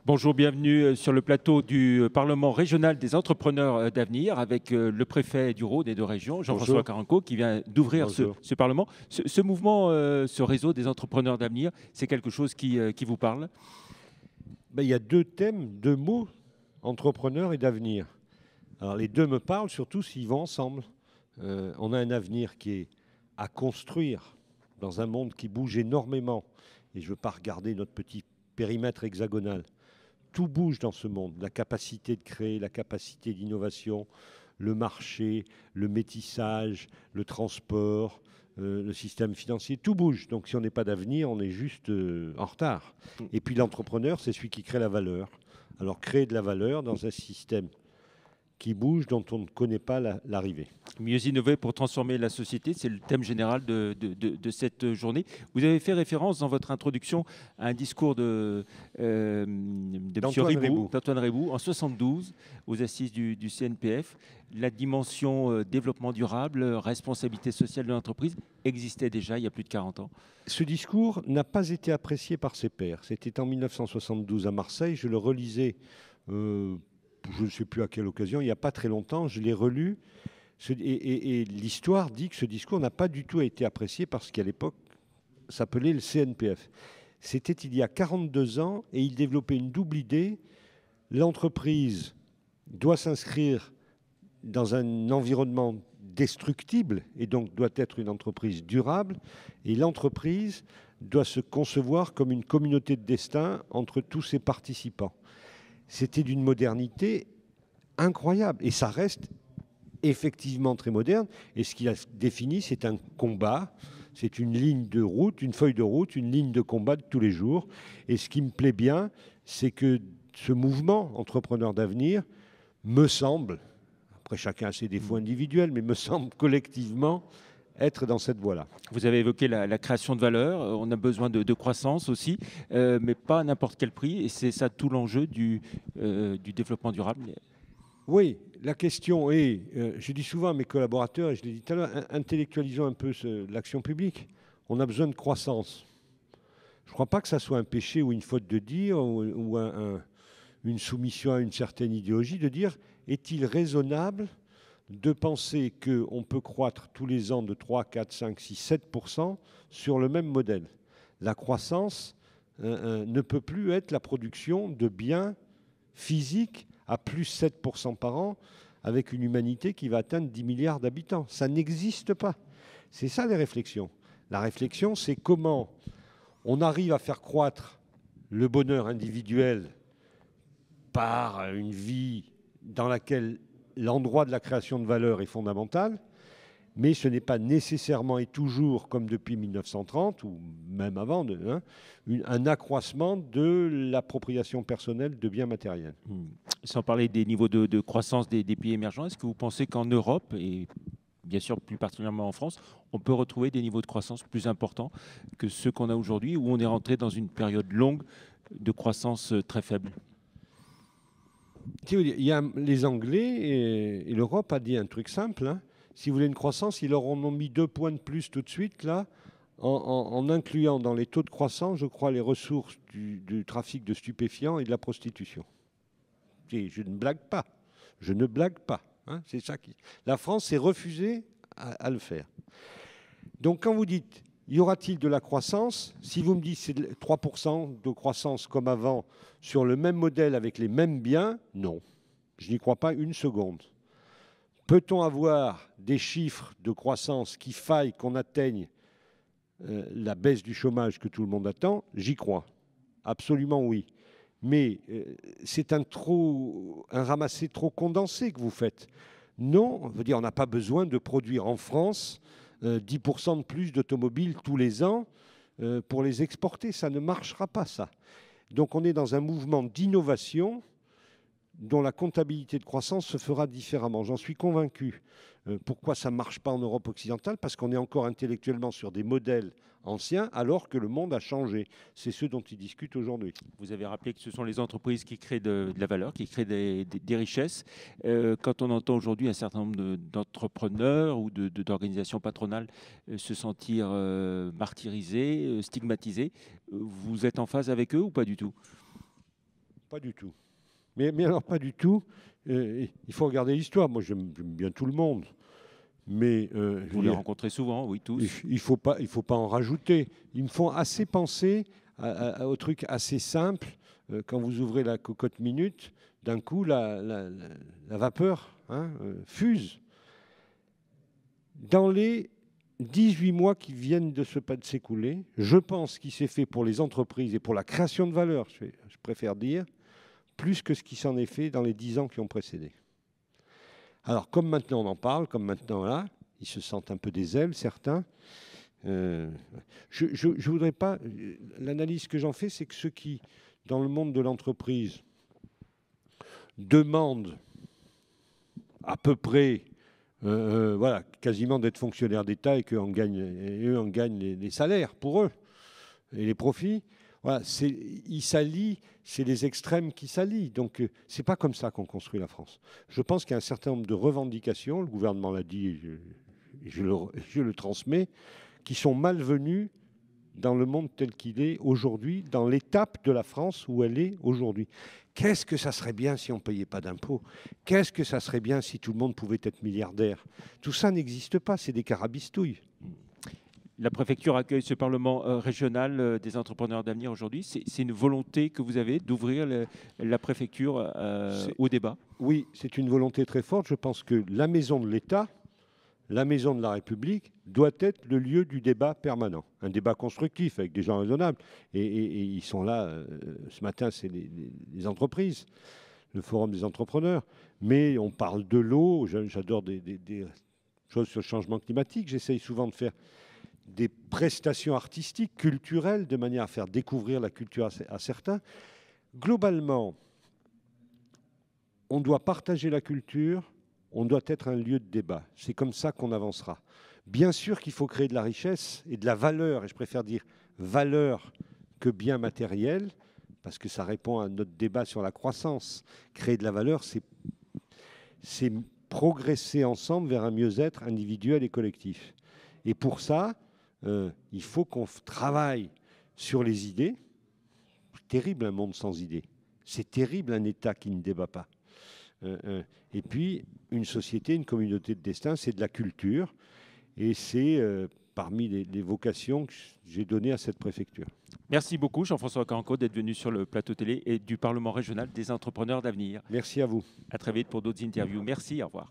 Bonjour, bienvenue sur le plateau du Parlement régional des entrepreneurs d'avenir avec le préfet du Rhône et de région, Jean-François Carenco, qui vient d'ouvrir ce Parlement. Ce mouvement, ce réseau des entrepreneurs d'avenir, c'est quelque chose qui vous parle? Il y a deux thèmes, deux mots, entrepreneur et d'avenir. Alors les deux me parlent, surtout s'ils vont ensemble. On a un avenir qui est à construire dans un monde qui bouge énormément. Et je ne veux pas regarder notre petit périmètre hexagonal. Tout bouge dans ce monde. La capacité de créer, la capacité d'innovation, le marché, le métissage, le transport, le système financier, tout bouge. Donc si on n'est pas d'avenir, on est juste en retard. Et puis l'entrepreneur, c'est celui qui crée la valeur. Alors créer de la valeur dans un système qui bouge, dont on ne connaît pas l'arrivée. Mieux innover pour transformer la société, c'est le thème général de cette journée. Vous avez fait référence dans votre introduction à un discours d'Antoine Reboux, en 72, aux assises du CNPF. La dimension développement durable, responsabilité sociale de l'entreprise existait déjà il y a plus de 40 ans. Ce discours n'a pas été apprécié par ses pairs. C'était en 1972 à Marseille. Je le relisais je ne sais plus à quelle occasion, il n'y a pas très longtemps, je l'ai relu, et l'histoire dit que ce discours n'a pas du tout été apprécié parce qu'à l'époque, s'appelait le CNPF. C'était il y a 42 ans, et il développait une double idée. L'entreprise doit s'inscrire dans un environnement destructible, et donc doit être une entreprise durable, et l'entreprise doit se concevoir comme une communauté de destin entre tous ses participants. C'était d'une modernité incroyable. Et ça reste effectivement très moderne. Et ce qu'il a défini, c'est un combat, c'est une ligne de route, une feuille de route, une ligne de combat de tous les jours. Et ce qui me plaît bien, c'est que ce mouvement entrepreneur d'avenir me semble, après chacun a ses défauts individuels, mais me semble collectivement être dans cette voie-là. Vous avez évoqué la création de valeur, on a besoin de croissance aussi, mais pas à n'importe quel prix, et c'est ça tout l'enjeu du développement durable. Oui, la question est, je dis souvent à mes collaborateurs, et je l'ai dit tout à l'heure, intellectualisons un peu l'action publique. On a besoin de croissance. Je ne crois pas que ça soit un péché ou une faute de dire, ou une soumission à une certaine idéologie, de dire, est-il raisonnable de penser qu'on peut croître tous les ans de 3, 4, 5, 6, 7% sur le même modèle. La croissance ne peut plus être la production de biens physiques à plus 7% par an avec une humanité qui va atteindre 10 milliards d'habitants. Ça n'existe pas. C'est ça les réflexions. La réflexion, c'est comment on arrive à faire croître le bonheur individuel par une vie dans laquelle l'endroit de la création de valeur est fondamental, mais ce n'est pas nécessairement et toujours, comme depuis 1930, ou même avant, un accroissement de l'appropriation personnelle de biens matériels. Sans parler des niveaux de croissance des pays émergents, est-ce que vous pensez qu'en Europe, et bien sûr plus particulièrement en France, on peut retrouver des niveaux de croissance plus importants que ceux qu'on a aujourd'hui, où on est rentré dans une période longue de croissance très faible? Il y a les Anglais et l'Europe a dit un truc simple. Si vous voulez une croissance, ils leur en ont mis 2 points de plus tout de suite, là, en incluant dans les taux de croissance, je crois, les ressources du trafic de stupéfiants et de la prostitution. Et je ne blague pas. Je ne blague pas. C'est ça qui... La France s'est refusée à le faire. Donc quand vous dites, y aura-t-il de la croissance? Si vous me dites c'est 3% de croissance comme avant, sur le même modèle avec les mêmes biens, non. Je n'y crois pas une seconde. Peut-on avoir des chiffres de croissance qui faillent qu'on atteigne la baisse du chômage que tout le monde attend? J'y crois. Absolument oui. Mais c'est un ramassé trop condensé que vous faites. Non, on veut dire on n'a pas besoin de produire en France 10% de plus d'automobiles tous les ans pour les exporter. Ça ne marchera pas, ça. Donc on est dans un mouvement d'innovation dont la comptabilité de croissance se fera différemment. J'en suis convaincu. Pourquoi ça ne marche pas en Europe occidentale? Parce qu'on est encore intellectuellement sur des modèles anciens, alors que le monde a changé. C'est ce dont ils discutent aujourd'hui. Vous avez rappelé que ce sont les entreprises qui créent de la valeur, qui créent des richesses. Quand on entend aujourd'hui un certain nombre d'entrepreneurs ou d'organisations patronales se sentir martyrisés, stigmatisés, vous êtes en phase avec eux ou pas du tout? pas du tout. Mais alors, pas du tout. Il faut regarder l'histoire. Moi, j'aime bien tout le monde. Mais Vous les rencontrez souvent, oui, tous. il faut pas en rajouter. Ils me font assez penser au truc assez simple. Quand vous ouvrez la cocotte minute, d'un coup, la vapeur fuse. Dans les 18 mois qui viennent de s'écouler, je pense qu'il s'est fait pour les entreprises et pour la création de valeur, je préfère dire, plus que ce qui s'en est fait dans les 10 ans qui ont précédé. Alors, comme maintenant on en parle, comme maintenant là, ils se sentent un peu des ailes, certains. Je voudrais pas... L'analyse que j'en fais, c'est que ceux qui, dans le monde de l'entreprise, demandent à peu près, voilà, quasiment d'être fonctionnaires d'État et qu'eux en gagnent les salaires pour eux et les profits. Voilà, ils s'allient, c'est les extrêmes qui s'allient. Donc, c'est pas comme ça qu'on construit la France. Je pense qu'il y a un certain nombre de revendications, le gouvernement l'a dit et je le transmets, qui sont malvenues dans le monde tel qu'il est aujourd'hui, dans l'étape de la France où elle est aujourd'hui. Qu'est-ce que ça serait bien si on ne payait pas d'impôts? Qu'est-ce que ça serait bien si tout le monde pouvait être milliardaire? Tout ça n'existe pas, c'est des carabistouilles. La préfecture accueille ce Parlement régional des entrepreneurs d'avenir aujourd'hui. C'est une volonté que vous avez d'ouvrir la préfecture au débat? Oui, c'est une volonté très forte. Je pense que la maison de l'État, la maison de la République, doit être le lieu du débat permanent. Un débat constructif avec des gens raisonnables. Et ils sont là, ce matin, c'est les entreprises, le forum des entrepreneurs. Mais on parle de l'eau, j'adore des choses sur le changement climatique. J'essaye souvent de faire des prestations artistiques, culturelles, de manière à faire découvrir la culture à certains. Globalement, on doit partager la culture, on doit être un lieu de débat. C'est comme ça qu'on avancera. Bien sûr qu'il faut créer de la richesse et de la valeur, et je préfère dire valeur que bien matériel, parce que ça répond à notre débat sur la croissance. Créer de la valeur, c'est progresser ensemble vers un mieux-être individuel et collectif. Et pour ça, il faut qu'on travaille sur les idées. C'est terrible un monde sans idées. C'est terrible un État qui ne débat pas. Et puis, une société, une communauté de destin, c'est de la culture. Et c'est parmi les vocations que j'ai données à cette préfecture. Merci beaucoup, Jean-François Carenco, d'être venu sur le plateau télé et du Parlement régional des entrepreneurs d'avenir. Merci à vous. À très vite pour d'autres interviews. Merci, au revoir.